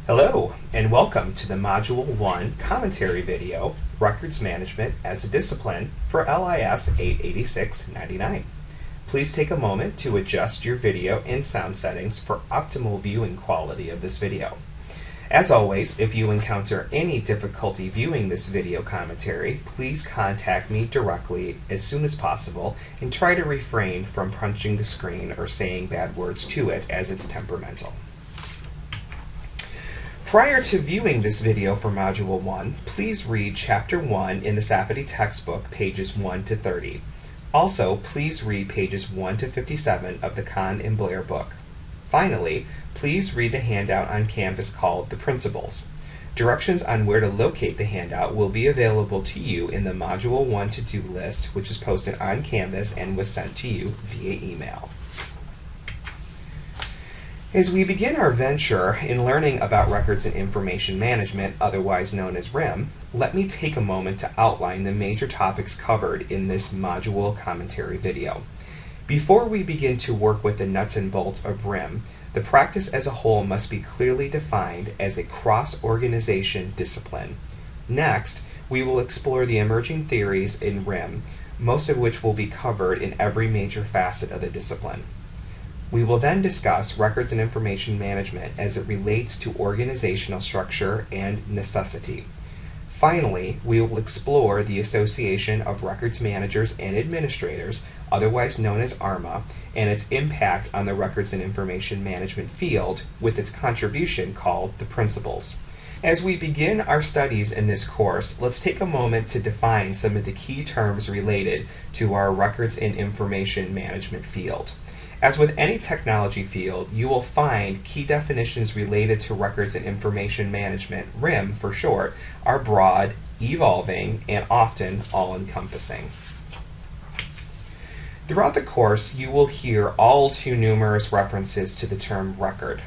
Hello, and welcome to the Module 1 commentary video, Records Management as a Discipline for LIS 886-99. Please take a moment to adjust your video and sound settings for optimal viewing quality of this video. As always, if you encounter any difficulty viewing this video commentary, please contact me directly as soon as possible and try to refrain from punching the screen or saying bad words to it as it's temperamental. Prior to viewing this video for Module 1, please read Chapter 1 in the Safety textbook, pages 1 to 30. Also, please read pages 1 to 57 of the Kahn and Blair book. Finally, please read the handout on Canvas called The Principles. Directions on where to locate the handout will be available to you in the Module 1 to-do list, which is posted on Canvas and was sent to you via email. As we begin our venture in learning about Records and Information Management, otherwise known as RIM, let me take a moment to outline the major topics covered in this module commentary video. Before we begin to work with the nuts and bolts of RIM, the practice as a whole must be clearly defined as a cross-organization discipline. Next, we will explore the emerging theories in RIM, most of which will be covered in every major facet of the discipline. We will then discuss Records and Information Management as it relates to organizational structure and necessity. Finally, we will explore the association of records managers and administrators, otherwise known as ARMA, and its impact on the Records and Information Management field with its contribution called the Principles. As we begin our studies in this course, let's take a moment to define some of the key terms related to our Records and Information Management field. As with any technology field, you will find key definitions related to Records and Information Management, RIM for short, are broad, evolving, and often all-encompassing. Throughout the course, you will hear all too numerous references to the term record.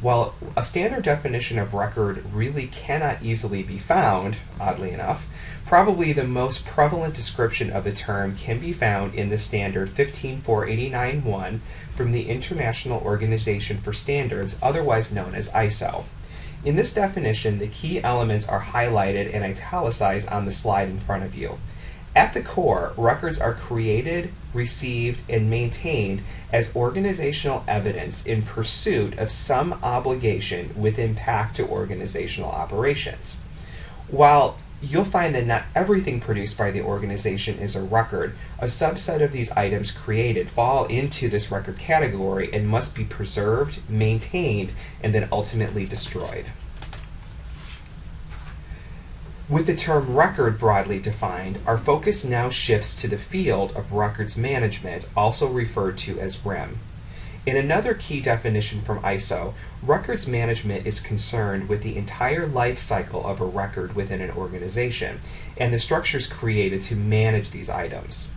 While a standard definition of record really cannot easily be found, oddly enough, probably the most prevalent description of the term can be found in the standard 15489-1 from the International Organization for Standards, otherwise known as ISO. In this definition, the key elements are highlighted and italicized on the slide in front of you. At the core, records are created, received, and maintained as organizational evidence in pursuit of some obligation with impact to organizational operations. While you'll find that not everything produced by the organization is a record, a subset of these items created fall into this record category and must be preserved, maintained, and then ultimately destroyed. With the term record broadly defined, our focus now shifts to the field of records management, also referred to as RIM. In another key definition from ISO, records management is concerned with the entire life cycle of a record within an organization and the structures created to manage these items.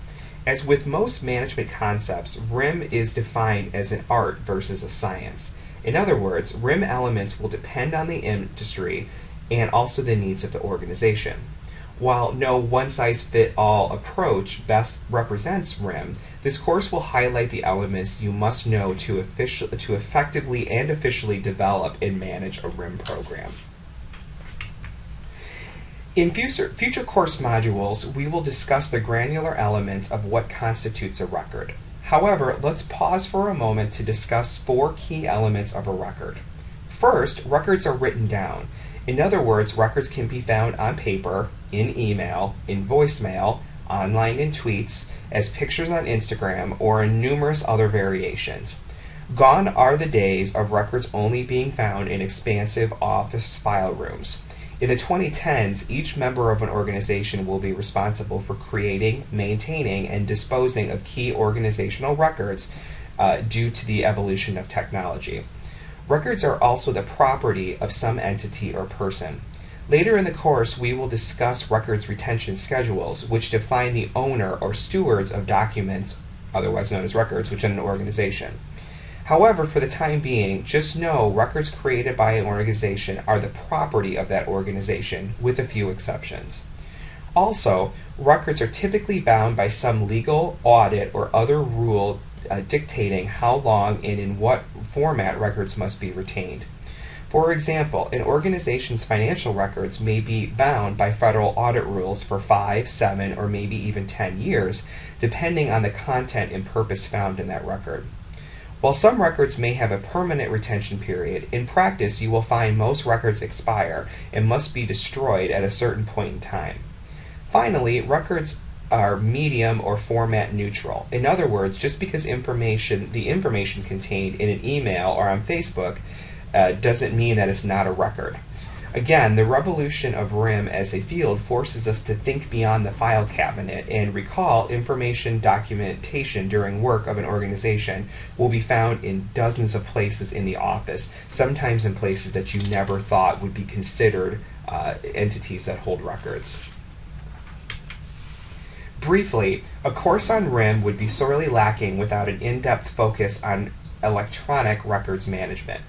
As with most management concepts, RIM is defined as an art versus a science. In other words, RIM elements will depend on the industry and also the needs of the organization. While no one-size-fits-all approach best represents RIM, this course will highlight the elements you must know to effectively and officially develop and manage a RIM program. In future course modules, we will discuss the granular elements of what constitutes a record. However, let's pause for a moment to discuss 4 key elements of a record. First, records are written down. In other words, records can be found on paper, in email, in voicemail, online in tweets, as pictures on Instagram, or in numerous other variations. Gone are the days of records only being found in expansive office file rooms. In the 2010s, each member of an organization will be responsible for creating, maintaining, and disposing of key organizational records due to the evolution of technology. Records are also the property of some entity or person. Later in the course, we will discuss records retention schedules, which define the owner or stewards of documents, otherwise known as records, within an organization. However, for the time being, just know records created by an organization are the property of that organization, with a few exceptions. Also, records are typically bound by some legal, audit, or other rule dictating how long and in what format records must be retained. For example, an organization's financial records may be bound by federal audit rules for 5, 7, or maybe even 10 years, depending on the content and purpose found in that record. While some records may have a permanent retention period, in practice you will find most records expire and must be destroyed at a certain point in time. Finally, records are medium or format neutral. In other words, just because the information contained in an email or on Facebook doesn't mean that it's not a record. Again, the revolution of RIM as a field forces us to think beyond the file cabinet and recall information documentation during work of an organization will be found in dozens of places in the office, sometimes in places that you never thought would be considered entities that hold records. Briefly, a course on RIM would be sorely lacking without an in-depth focus on electronic records management.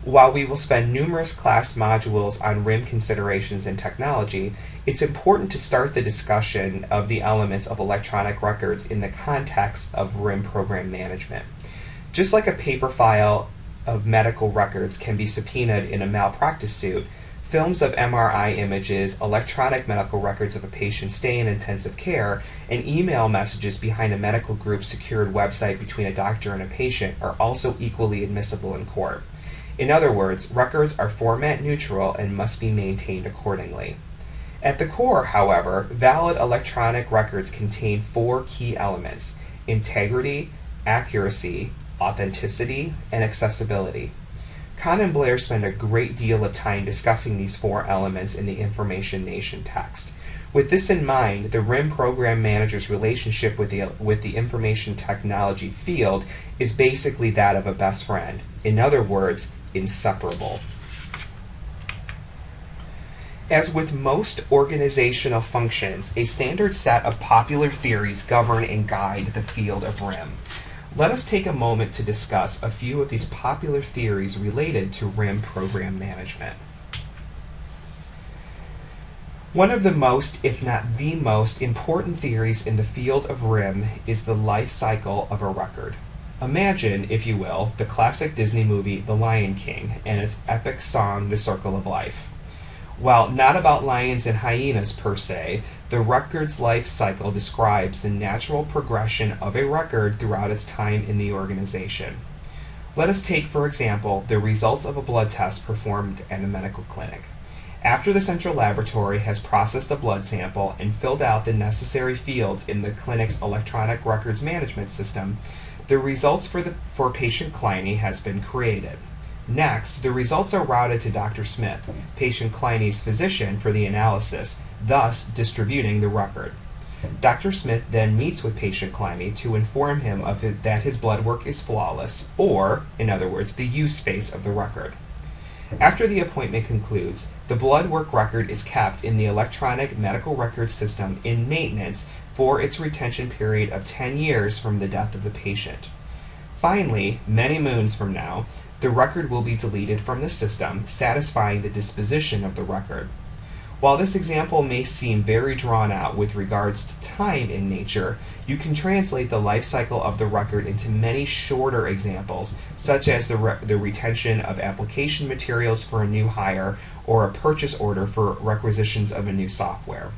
While we will spend numerous class modules on RIM considerations and technology, it's important to start the discussion of the elements of electronic records in the context of RIM program management. Just like a paper file of medical records can be subpoenaed in a malpractice suit, films of MRI images, electronic medical records of a patient's stay in intensive care, and email messages behind a medical group's secured website between a doctor and a patient are also equally admissible in court. In other words, records are format neutral and must be maintained accordingly. At the core, however, valid electronic records contain 4 key elements: integrity, accuracy, authenticity, and accessibility. Kahn and Blair spend a great deal of time discussing these 4 elements in the Information Nation text. With this in mind, the RIM program manager's relationship with the information technology field is basically that of a best friend. In other words, inseparable. As with most organizational functions, a standard set of popular theories govern and guide the field of RIM. Let us take a moment to discuss a few of these popular theories related to RIM program management. One of the most, if not the most, important theories in the field of RIM is the life cycle of a record. Imagine, if you will, the classic Disney movie The Lion King and its epic song The Circle of Life. While not about lions and hyenas per se, the record's life cycle describes the natural progression of a record throughout its time in the organization. Let us take, for example, the results of a blood test performed at a medical clinic. After the central laboratory has processed a blood sample and filled out the necessary fields in the clinic's electronic records management system, the results for patient Kleine has been created. Next, the results are routed to Dr. Smith, patient Kleine's physician, for the analysis, thus distributing the record. Dr. Smith then meets with patient Kleine to inform him that his blood work is flawless, or, in other words, the use phase of the record. After the appointment concludes, the blood work record is kept in the electronic medical record system in maintenance for its retention period of 10 years from the death of the patient. Finally, many moons from now, the record will be deleted from the system, satisfying the disposition of the record. While this example may seem very drawn out with regards to time in nature, you can translate the life cycle of the record into many shorter examples, such as the retention of application materials for a new hire or a purchase order for requisitions of a new software.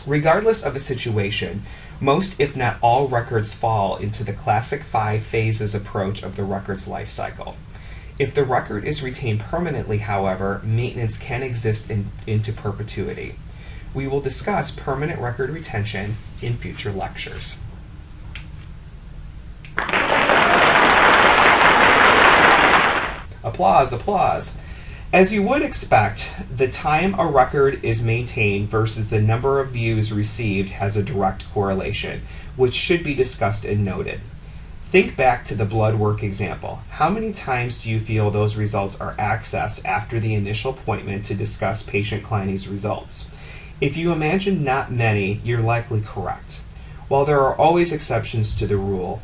Regardless of the situation, most if not all records fall into the classic 5 phases approach of the record's life cycle. If the record is retained permanently, however, maintenance can exist into perpetuity. We will discuss permanent record retention in future lectures. Applause, applause. As you would expect, the time a record is maintained versus the number of views received has a direct correlation, which should be discussed and noted. Think back to the blood work example. How many times do you feel those results are accessed after the initial appointment to discuss patient Kleine's results? If you imagine not many, you're likely correct. While there are always exceptions to the rule,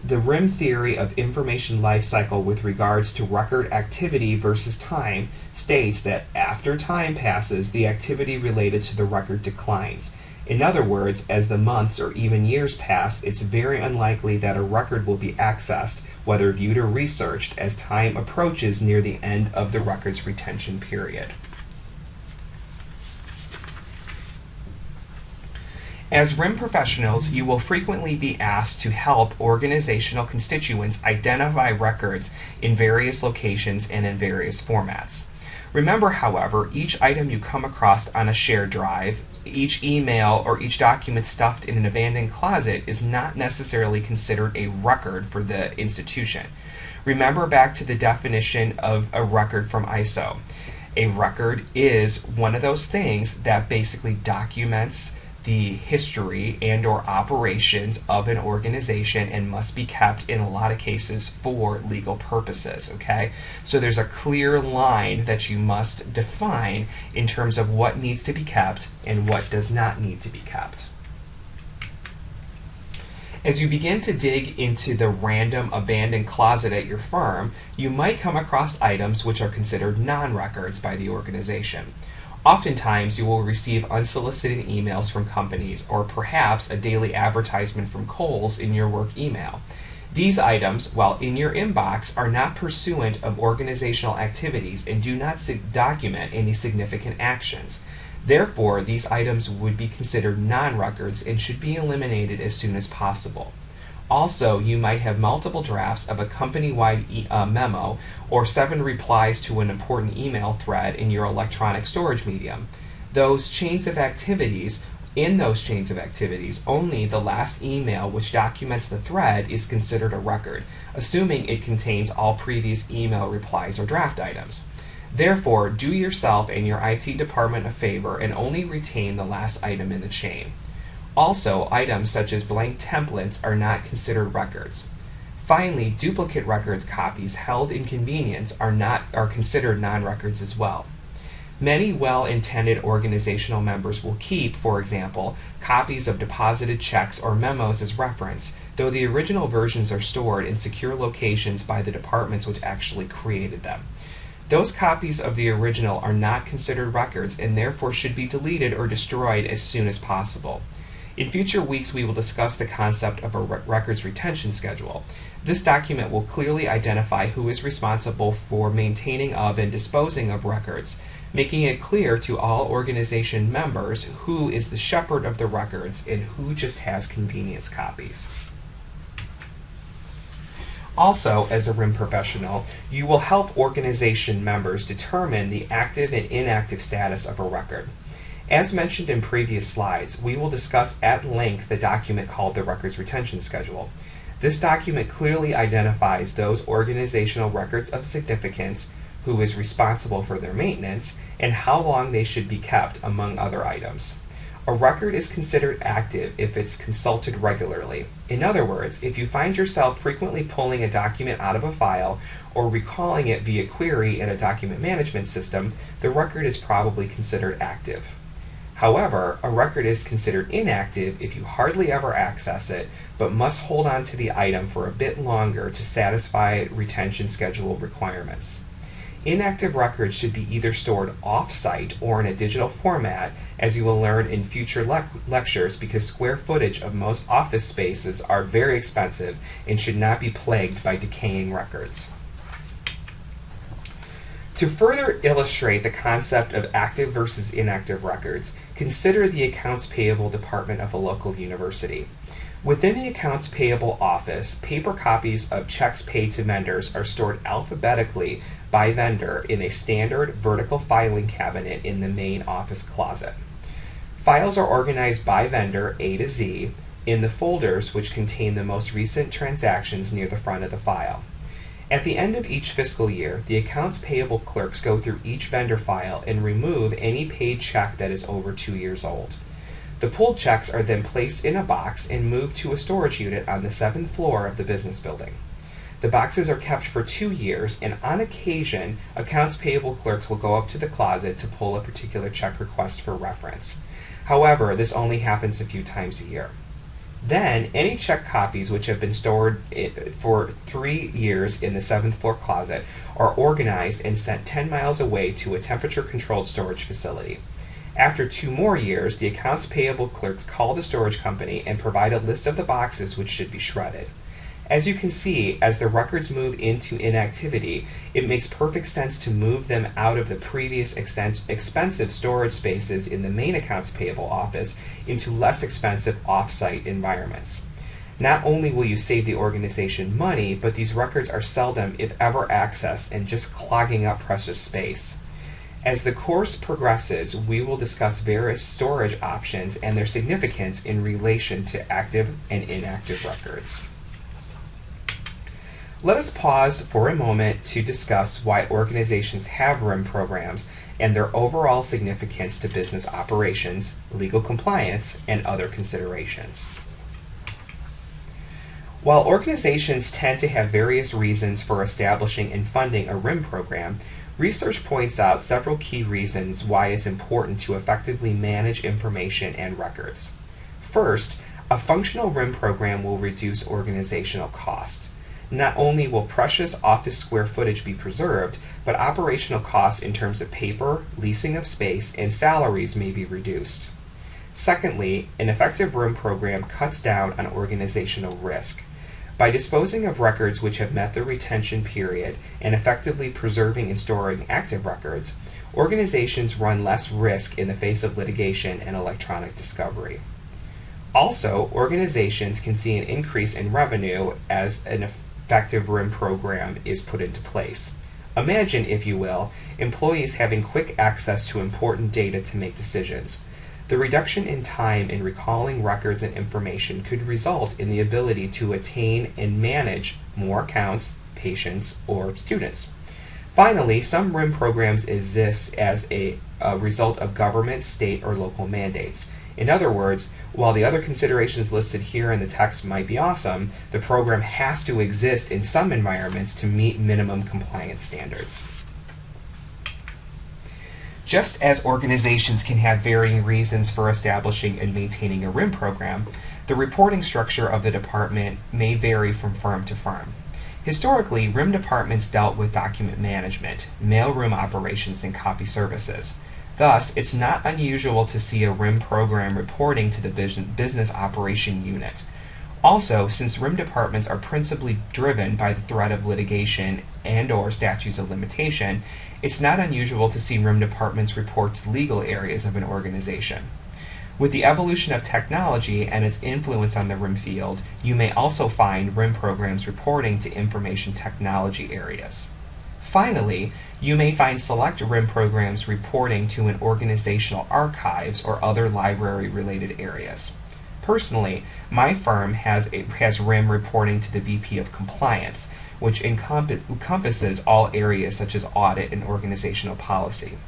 the RIM theory of information life cycle with regards to record activity versus time states that after time passes, the activity related to the record declines. In other words, as the months or even years pass, it's very unlikely that a record will be accessed whether viewed or researched, as time approaches near the end of the record's retention period. As RIM professionals, you will frequently be asked to help organizational constituents identify records in various locations and in various formats. Remember, however, each item you come across on a shared drive, each email, or each document stuffed in an abandoned closet is not necessarily considered a record for the institution. Remember back to the definition of a record from ISO. A record is one of those things that basically documents the history and or operations of an organization and must be kept in a lot of cases for legal purposes, okay? So there's a clear line that you must define in terms of what needs to be kept and what does not need to be kept. As you begin to dig into the random abandoned closet at your firm, you might come across items which are considered non-records by the organization. Oftentimes, you will receive unsolicited emails from companies, or perhaps a daily advertisement from Kohl's in your work email. These items, while in your inbox, are not pursuant of organizational activities and do not document any significant actions. Therefore, these items would be considered non-records and should be eliminated as soon as possible. Also, you might have multiple drafts of a company-wide memo or 7 replies to an important email thread in your electronic storage medium. In those chains of activities, only the last email which documents the thread is considered a record, assuming it contains all previous email replies or draft items. Therefore, do yourself and your IT department a favor and only retain the last item in the chain. Also, items such as blank templates are not considered records. Finally, duplicate record copies held in convenience are considered non-records as well. Many well-intended organizational members will keep, for example, copies of deposited checks or memos as reference, though the original versions are stored in secure locations by the departments which actually created them. Those copies of the original are not considered records and therefore should be deleted or destroyed as soon as possible. In future weeks, we will discuss the concept of a records retention schedule. This document will clearly identify who is responsible for maintaining of and disposing of records, making it clear to all organization members who is the shepherd of the records and who just has convenience copies. Also, as a RIM professional, you will help organization members determine the active and inactive status of a record. As mentioned in previous slides, we will discuss at length the document called the Records Retention Schedule. This document clearly identifies those organizational records of significance, who is responsible for their maintenance, and how long they should be kept, among other items. A record is considered active if it's consulted regularly. In other words, if you find yourself frequently pulling a document out of a file or recalling it via query in a document management system, the record is probably considered active. However, a record is considered inactive if you hardly ever access it, but must hold on to the item for a bit longer to satisfy retention schedule requirements. Inactive records should be either stored off-site or in a digital format, as you will learn in future lectures, because square footage of most office spaces are very expensive and should not be plagued by decaying records. To further illustrate the concept of active versus inactive records, consider the accounts payable department of a local university. Within the accounts payable office, paper copies of checks paid to vendors are stored alphabetically by vendor in a standard vertical filing cabinet in the main office closet. Files are organized by vendor A to Z in the folders which contain the most recent transactions near the front of the file. At the end of each fiscal year, the accounts payable clerks go through each vendor file and remove any paid check that is over 2 years old. The pulled checks are then placed in a box and moved to a storage unit on the 7th floor of the business building. The boxes are kept for 2 years, and on occasion, accounts payable clerks will go up to the closet to pull a particular check request for reference. However, this only happens a few times a year. Then, any check copies which have been stored for 3 years in the 7th floor closet are organized and sent 10 miles away to a temperature-controlled storage facility. After 2 more years, the accounts payable clerks call the storage company and provide a list of the boxes which should be shredded. As you can see, as the records move into inactivity, it makes perfect sense to move them out of the previous expensive storage spaces in the main accounts payable office into less expensive off-site environments. Not only will you save the organization money, but these records are seldom, if ever, accessed and just clogging up precious space. As the course progresses, we will discuss various storage options and their significance in relation to active and inactive records. Let us pause for a moment to discuss why organizations have RIM programs and their overall significance to business operations, legal compliance, and other considerations. While organizations tend to have various reasons for establishing and funding a RIM program, research points out several key reasons why it's important to effectively manage information and records. First, a functional RIM program will reduce organizational cost. Not only will precious office square footage be preserved, but operational costs in terms of paper, leasing of space, and salaries may be reduced. Secondly, an effective RIM program cuts down on organizational risk. By disposing of records which have met the retention period and effectively preserving and storing active records, organizations run less risk in the face of litigation and electronic discovery. Also, organizations can see an increase in revenue as an effective RIM program is put into place. Imagine, if you will, employees having quick access to important data to make decisions. The reduction in time in recalling records and information could result in the ability to attain and manage more accounts, patients, or students. Finally, some RIM programs exist as a result of government, state, or local mandates. In other words, while the other considerations listed here in the text might be awesome, the program has to exist in some environments to meet minimum compliance standards. Just as organizations can have varying reasons for establishing and maintaining a RIM program, the reporting structure of the department may vary from firm to firm. Historically, RIM departments dealt with document management, mailroom operations, and copy services. Thus, it's not unusual to see a RIM program reporting to the business operation unit. Also, since RIM departments are principally driven by the threat of litigation and/or statutes of limitation, it's not unusual to see RIM departments report to legal areas of an organization. With the evolution of technology and its influence on the RIM field, you may also find RIM programs reporting to information technology areas. Finally, you may find select RIM programs reporting to an organizational archives or other library-related areas. Personally, my firm has RIM reporting to the VP of Compliance, which encompasses all areas such as audit and organizational policy.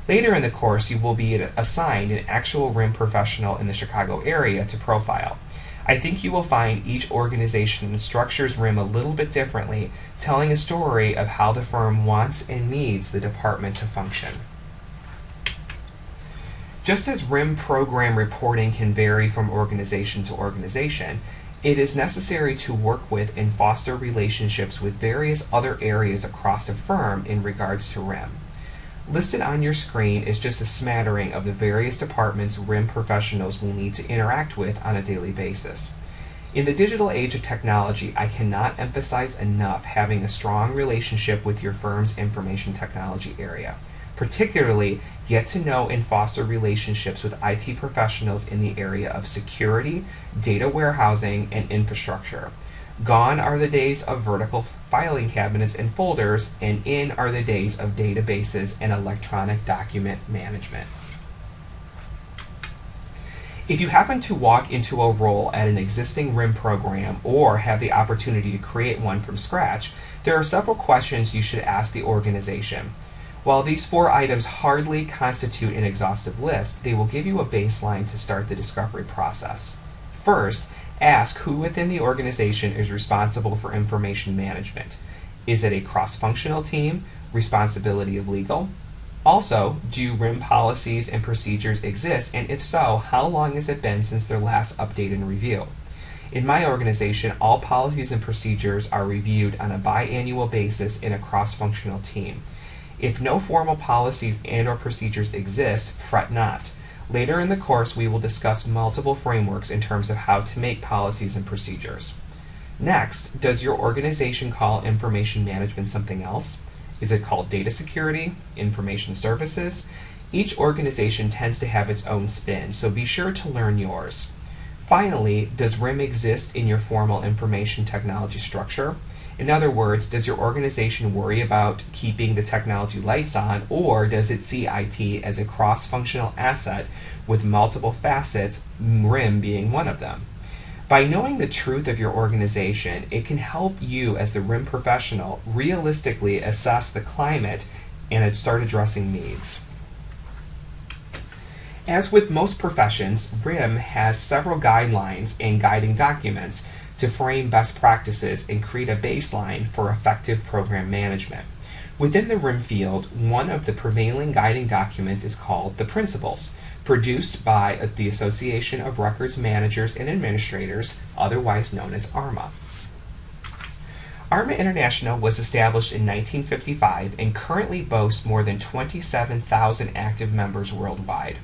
Later in the course, you will be assigned an actual RIM professional in the Chicago area to profile. I think you will find each organization structures RIM a little bit differently, telling a story of how the firm wants and needs the department to function. Just as RIM program reporting can vary from organization to organization, it is necessary to work with and foster relationships with various other areas across a firm in regards to RIM. Listed on your screen is just a smattering of the various departments RIM professionals will need to interact with on a daily basis. In the digital age of technology, I cannot emphasize enough having a strong relationship with your firm's information technology area. Particularly, get to know and foster relationships with IT professionals in the area of security, data warehousing, and infrastructure. Gone are the days of vertical filing cabinets and folders, and in are the days of databases and electronic document management. If you happen to walk into a role at an existing RIM program or have the opportunity to create one from scratch, there are several questions you should ask the organization. While these 4 items hardly constitute an exhaustive list, they will give you a baseline to start the discovery process. First, ask who within the organization is responsible for information management. Is it a cross-functional team? Responsibility of legal? Also, do RIM policies and procedures exist, and if so, how long has it been since their last update and review? In my organization, all policies and procedures are reviewed on a biannual basis in a cross-functional team. If no formal policies and/or procedures exist, fret not. Later in the course, we will discuss multiple frameworks in terms of how to make policies and procedures. Next, does your organization call information management something else? Is it called data security, information services? Each organization tends to have its own spin, so be sure to learn yours. Finally, does RIM exist in your formal information technology structure? In other words, does your organization worry about keeping the technology lights on, or does it see IT as a cross-functional asset with multiple facets, RIM being one of them? By knowing the truth of your organization, it can help you as the RIM professional realistically assess the climate and start addressing needs. As with most professions, RIM has several guidelines and guiding documents to frame best practices and create a baseline for effective program management. Within the RIM field, one of the prevailing guiding documents is called the Principles, produced by the Association of Records Managers and Administrators, otherwise known as ARMA. ARMA International was established in 1955 and currently boasts more than 27,000 active members worldwide.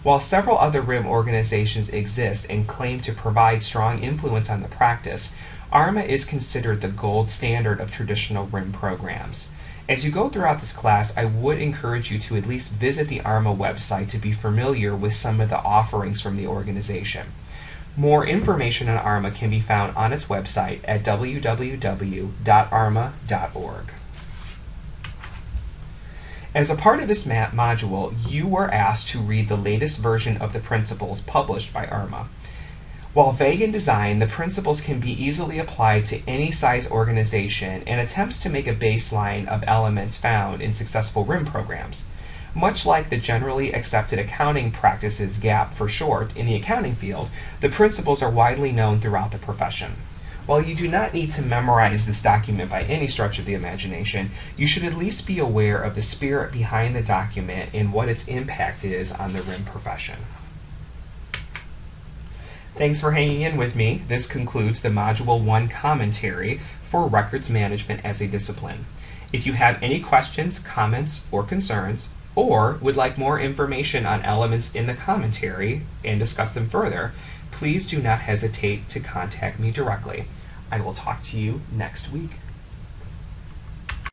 While several other RIM organizations exist and claim to provide strong influence on the practice, ARMA is considered the gold standard of traditional RIM programs. As you go throughout this class, I would encourage you to at least visit the ARMA website to be familiar with some of the offerings from the organization. More information on ARMA can be found on its website at www.arma.org. As a part of this module, you were asked to read the latest version of the Principles published by ARMA. While vague in design, the principles can be easily applied to any size organization and attempts to make a baseline of elements found in successful RIM programs. Much like the Generally Accepted Accounting Practices, GAP for short, in the accounting field, the principles are widely known throughout the profession. While you do not need to memorize this document by any stretch of the imagination, you should at least be aware of the spirit behind the document and what its impact is on the RIM profession. Thanks for hanging in with me. This concludes the Module 1 commentary for records management as a discipline. If you have any questions, comments, or concerns, or would like more information on elements in the commentary and discuss them further, please do not hesitate to contact me directly. I will talk to you next week.